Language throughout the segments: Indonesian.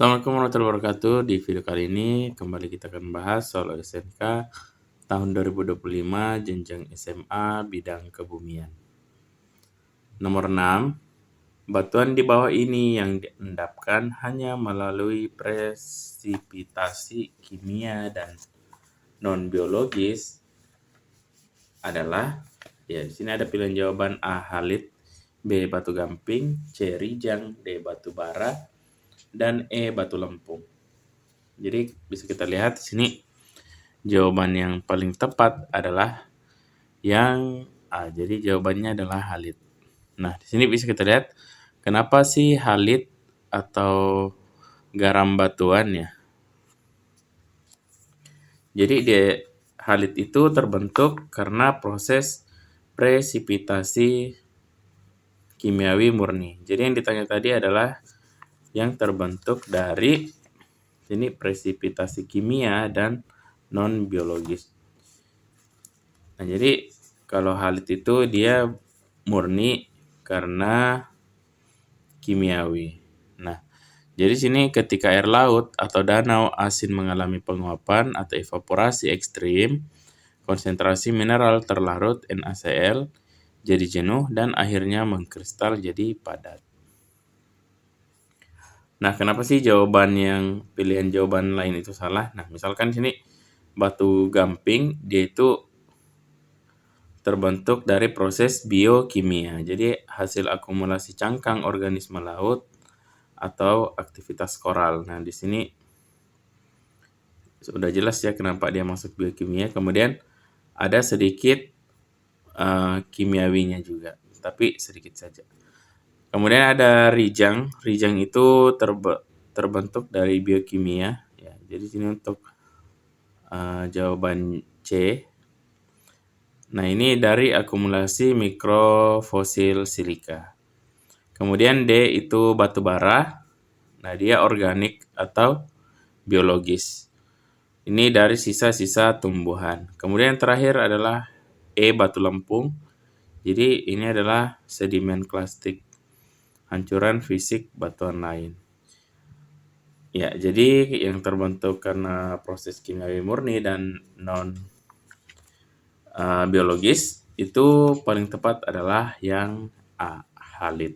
Assalamualaikum warahmatullahi wabarakatuh. Di video kali ini kembali kita akan membahas soal SMK tahun 2025 jenjang SMA bidang kebumian. Nomor 6, batuan di bawah ini yang diendapkan hanya melalui presipitasi kimia dan non-biologis adalah, ya di sini ada pilihan jawaban A. Halit, B. Batu gamping, C. Rijang, D. Batu bara, dan E. Batu lempung. Jadi bisa kita lihat di sini jawaban yang paling tepat adalah yang A. Jadi jawabannya adalah halit. Nah, di sini bisa kita lihat kenapa sih halit atau garam batuan ya. Jadi halit itu terbentuk karena proses presipitasi kimiawi murni. Jadi yang ditanya tadi adalah yang terbentuk dari ini presipitasi kimia dan non-biologis. Nah, jadi kalau halit itu dia murni karena kimiawi. Nah, jadi sini ketika air laut atau danau asin mengalami penguapan atau evaporasi ekstrim, konsentrasi mineral terlarut NaCl jadi jenuh dan akhirnya mengkristal jadi padat. Nah, kenapa sih pilihan jawaban lain itu salah? Nah, misalkan sini batu gamping, dia itu terbentuk dari proses biokimia. Jadi hasil akumulasi cangkang organisme laut atau aktivitas koral. Nah, di sini sudah jelas ya kenapa dia masuk biokimia. Kemudian ada sedikit kimiawinya juga, tapi sedikit saja. Kemudian ada rijang. Rijang itu terbentuk dari biokimia. Ya, jadi sini untuk jawaban C. Nah, ini dari akumulasi mikrofosil silika. Kemudian D itu batu bara. Nah, dia organik atau biologis. Ini dari sisa-sisa tumbuhan. Kemudian yang terakhir adalah E batu lempung. Jadi ini adalah sedimen klastik, hancuran fisik batuan lain. Ya, jadi yang terbentuk karena proses kimiawi murni dan non biologis itu paling tepat adalah yang A, halit.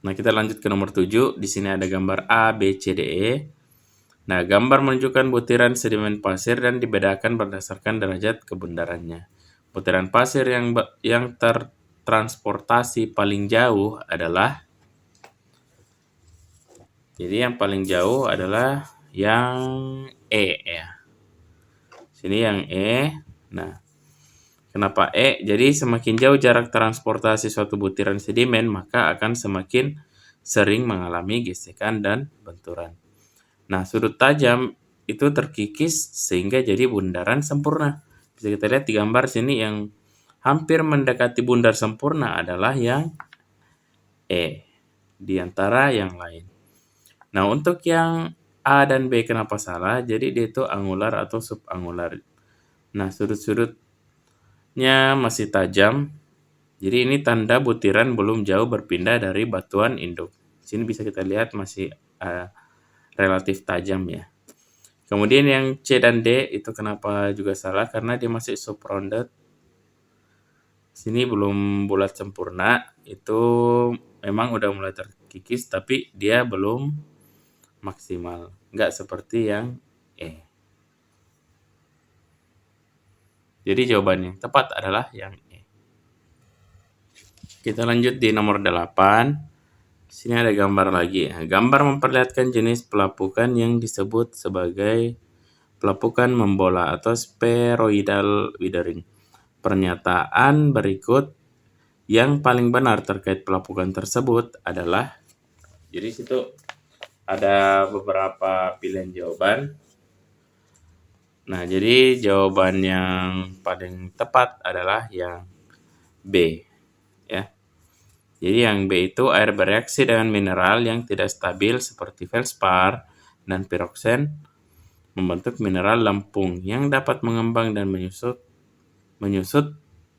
Nah, kita lanjut ke nomor 7. Di sini ada gambar A, B, C, D, E. Nah, gambar menunjukkan butiran sedimen pasir dan dibedakan berdasarkan derajat kebundarannya. Butiran pasir yang tertransportasi paling jauh adalah, jadi yang paling jauh adalah yang E ya. Sini yang E. Nah, kenapa E? Jadi semakin jauh jarak transportasi suatu butiran sedimen, maka akan semakin sering mengalami gesekan dan benturan. Nah, sudut tajam itu terkikis sehingga jadi bundaran sempurna. Bisa kita lihat di gambar sini yang hampir mendekati bundar sempurna adalah yang E di antara yang lain. Nah, untuk yang A dan B kenapa salah? Jadi dia itu angular atau subangular. Nah, sudut-sudutnya masih tajam. Jadi ini tanda butiran belum jauh berpindah dari batuan induk. Sini bisa kita lihat masih relatif tajam ya. Kemudian yang C dan D itu kenapa juga salah? Karena dia masih subrounded. Sini belum bulat sempurna. Itu memang udah mulai terkikis tapi dia belum maksimal. Nggak seperti yang E. Jadi jawabannya tepat adalah yang E. Kita lanjut di nomor 8. Sini ada gambar lagi. Nah, gambar memperlihatkan jenis pelapukan yang disebut sebagai pelapukan membola atau spheroidal withering. Pernyataan berikut yang paling benar terkait pelapukan tersebut adalah, jadi situ ada beberapa pilihan jawaban. Nah, jadi jawaban yang paling tepat adalah yang B. Ya. Jadi yang B itu air bereaksi dengan mineral yang tidak stabil seperti feldspar dan piroksen membentuk mineral lempung yang dapat mengembang dan menyusut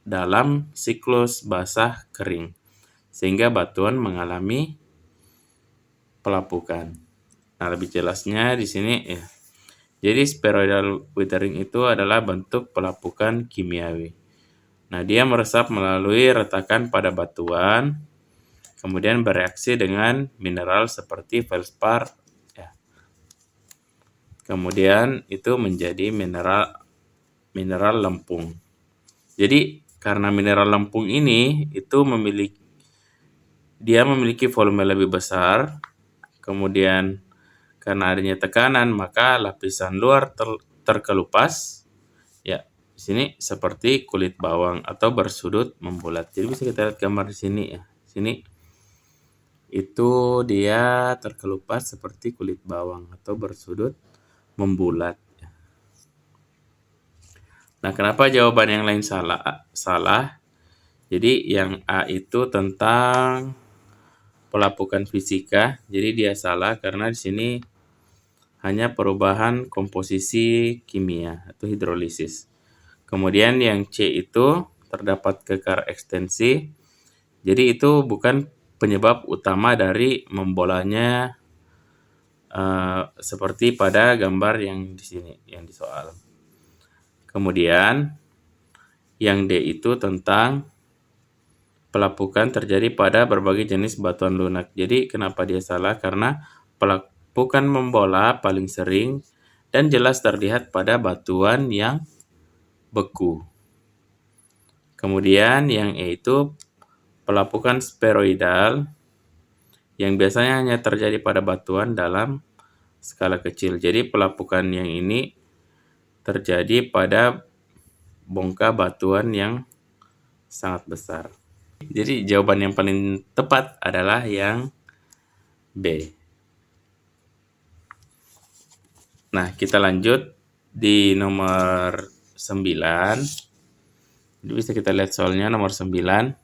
dalam siklus basah kering. sehingga batuan mengalami pelapukan. Nah, lebih jelasnya di sini ya. Jadi spheroidal withering itu adalah bentuk pelapukan kimiawi. Nah, dia meresap melalui retakan pada batuan, kemudian bereaksi dengan mineral seperti feldspar, ya. Kemudian itu menjadi mineral lempung. Jadi karena mineral lempung ini itu memiliki volume lebih besar, kemudian karena adanya tekanan maka lapisan luar terkelupas. Ya, di sini seperti kulit bawang atau bersudut membulat. Jadi bisa kita lihat gambar di sini ya. Sini itu dia terkelupas seperti kulit bawang atau bersudut membulat. Nah, kenapa jawaban yang lain salah? Jadi yang A itu tentang pelapukan fisika. Jadi dia salah karena di sini hanya perubahan komposisi kimia atau hidrolisis. Kemudian yang C itu terdapat kekar ekstensi. Jadi itu bukan penyebab utama dari membolanya seperti pada gambar yang di sini yang di soal. Kemudian yang D itu tentang pelapukan terjadi pada berbagai jenis batuan lunak. Jadi kenapa dia salah? Karena pelapukan membola paling sering dan jelas terlihat pada batuan yang beku. Kemudian yang E itu pelapukan spheroidal yang biasanya hanya terjadi pada batuan dalam skala kecil. Jadi pelapukan yang ini terjadi pada bongkah batuan yang sangat besar. Jadi jawaban yang paling tepat adalah yang B. Nah, kita lanjut di nomor 9. Jadi bisa kita lihat soalnya nomor 9.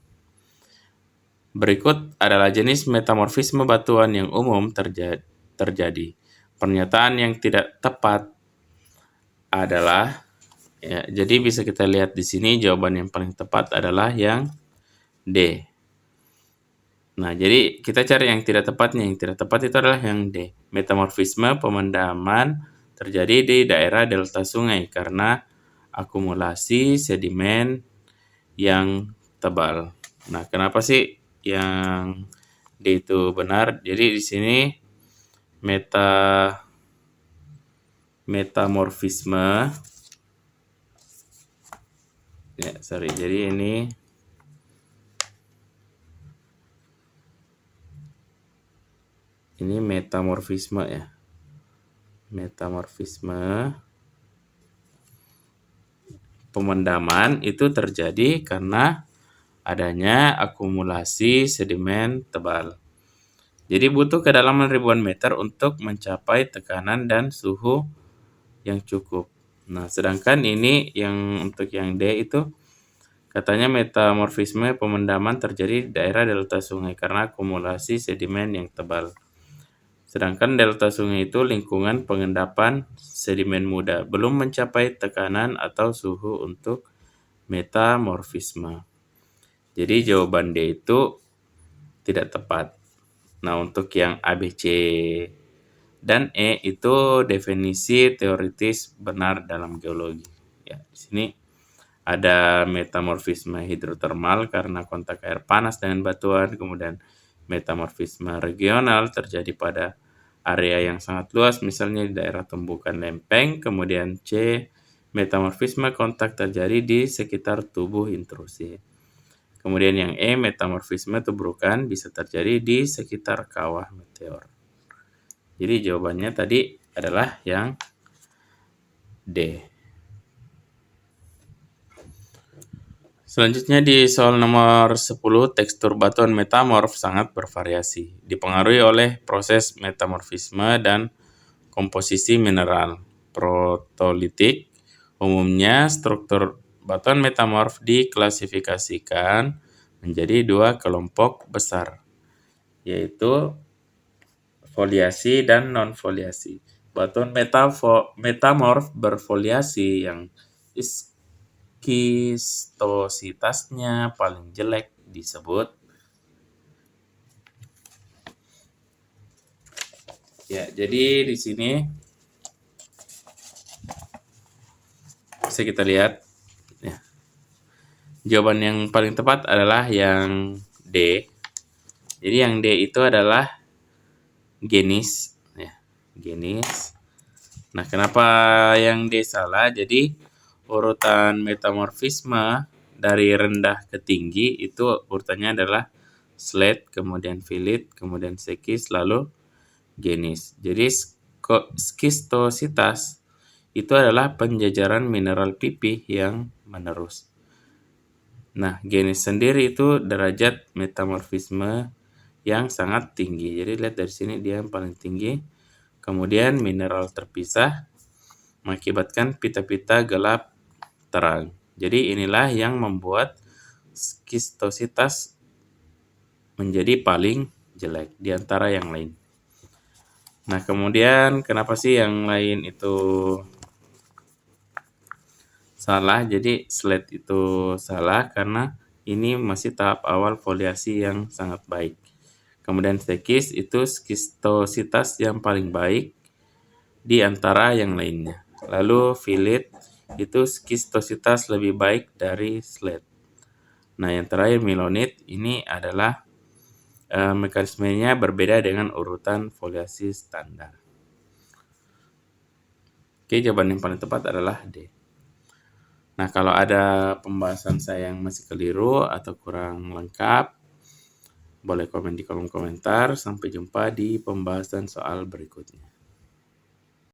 Berikut adalah jenis metamorfisme batuan yang umum terjadi. Pernyataan yang tidak tepat adalah, ya, jadi bisa kita lihat di sini jawaban yang paling tepat adalah yang D. Nah, jadi kita cari yang tidak tepatnya. Yang tidak tepat itu adalah yang D. Metamorfisme pemendaman terjadi di daerah delta sungai karena akumulasi sedimen yang tebal. Nah, kenapa sih yang D itu benar? Jadi di sini metamorfisme, ya, sorry. Jadi ini metamorfisme ya. Metamorfisme pemendaman itu terjadi karena adanya akumulasi sedimen tebal. Jadi butuh kedalaman ribuan meter untuk mencapai tekanan dan suhu yang cukup. Nah, sedangkan ini yang untuk yang D itu katanya metamorfisme pemendaman terjadi di daerah delta sungai karena akumulasi sedimen yang tebal. Sedangkan delta sungai itu lingkungan pengendapan sedimen muda, belum mencapai tekanan atau suhu untuk metamorfisme. Jadi jawaban D itu tidak tepat. Nah, untuk yang A, B, C, dan E itu definisi teoritis benar dalam geologi. Ya, di sini ada metamorfisme hidrotermal karena kontak air panas dengan batuan, kemudian metamorfisme regional terjadi pada area yang sangat luas, misalnya di daerah tumbukan lempeng, kemudian C, metamorfisme kontak terjadi di sekitar tubuh intrusi. Kemudian yang E, metamorfisme tubrukan bisa terjadi di sekitar kawah meteor. Jadi jawabannya tadi adalah yang D. Selanjutnya di soal nomor 10, tekstur batuan metamorf sangat bervariasi, dipengaruhi oleh proses metamorfisme dan komposisi mineral. Protolitik, umumnya struktur batuan metamorf diklasifikasikan menjadi 2 kelompok besar, yaitu foliasi dan non-foliasi. Batuan metamorf berfoliasi yang skistositasnya paling jelek disebut Ya, jadi di sini bisa kita lihat ya, jawaban yang paling tepat adalah yang D. Jadi yang D itu adalah genus ya, genus. Nah, kenapa yang D salah? Jadi urutan metamorfisme dari rendah ke tinggi itu urutannya adalah slate, kemudian phyllid, kemudian sekis, lalu genus. Jadi skistositas itu adalah penjajaran mineral pipih yang menerus. Nah, genus sendiri itu derajat metamorfisme yang sangat tinggi. Jadi lihat dari sini dia yang paling tinggi. Kemudian mineral terpisah mengakibatkan pita-pita gelap terang. Jadi inilah yang membuat skistositas menjadi paling jelek di antara yang lain. Nah, kemudian kenapa sih yang lain itu salah? Jadi slate itu salah karena ini masih tahap awal foliasi yang sangat baik. Kemudian sekis itu skistositas yang paling baik di antara yang lainnya. Lalu phyllid itu skistositas lebih baik dari slate. Nah, yang terakhir milonit ini adalah mekanismenya berbeda dengan urutan foliasi standar. Oke, jawaban yang paling tepat adalah D. Nah, kalau ada pembahasan saya yang masih keliru atau kurang lengkap, boleh komen di kolom komentar. Sampai jumpa di pembahasan soal berikutnya.